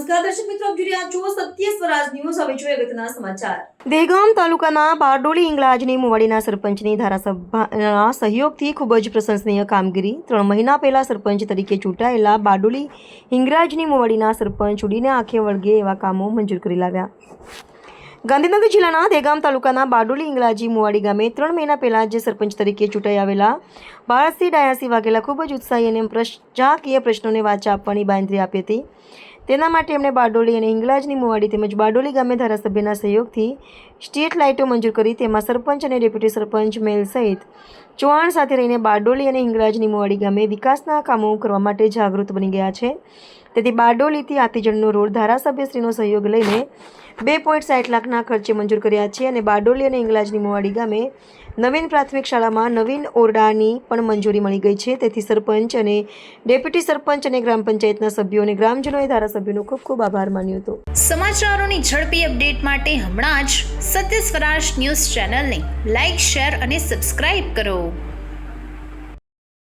નમસ્કાર દર્શક મિત્રો, આપ જોઈ રહ્યા છો સત્ય સ્વરાજ ન્યૂઝ. હવે જોઈએ અગત્યના સમાચાર. દહેગામ તાલુકાના બારડોલી હિંગળાજની મુવાડીના સરપંચની ધારાસભાના સહયોગથી ખૂબ જ પ્રશંસનીય કામગીરી. 3 મહિના પહેલા સરપંચ તરીકે ચૂંટાયેલા બારડોલી હિંગળાજની મુવાડીના સરપંચ ઉડીને આંખે વળગે એવા કામો મંજૂર કરી લાવ્યા. ગાંધીનગર જિલ્લાના દહેગામ તાલુકાના બારડોલી હિંગળાજી મુવાડી ગામે 3 મહિના પહેલા જે સરપંચ તરીકે ચૂંટાઈ આવેલા ભારતસિંહ ડાયાસિંહ વાઘેલા ખૂબ જ ઉત્સાહી અને પ્રજાકીય પ્રશ્નોને વાચા આપવાની બાંયધરી આપી હતી. તેના માટે એમણે બારડોલી અને હિંગળાજની મુવાડી તેમજ બારડોલી ગામે ધારાસભ્યના સહયોગથી સ્ટ્રીટ લાઇટો મંજૂર કરી તેમાં સરપંચ અને ડેપ્યુટી સરપંચ મેલ સહિત ચૌહાણ સાથે રહીને બારડોલી અને હિંગળાજની મુવાડી ગામે વિકાસના કામો કરવા માટે જાગૃત બની ગયા છે. તેથી બારડોલીથી આતીજણનો રોડ ધારાસભ્યશ્રીનો સહયોગ લઈને 2.60 લાખના ખર્ચે મંજૂર કર્યા છે અને બારડોલી અને હિંગળાજની મુવાડી ગામે નવીન પ્રાથમિક શાળામાં નવીન ઓરડાની પણ મંજૂરી મળી ગઈ છે. તેથી સરપંચ અને ડેપ્યુટી સરપંચ અને ગ્રામ પંચાયતના સભ્યો અને ગ્રામજનોએ ધારાસભ્યોનો ખૂબ ખૂબ આભાર માન્યો હતો. સમાચારોની ઝડપી અપડેટ માટે હમણાં જ સત્ય સ્વરાજ ન્યૂઝ ચેનલને લાઇક, શેર અને સબસ્ક્રાઇબ કરો.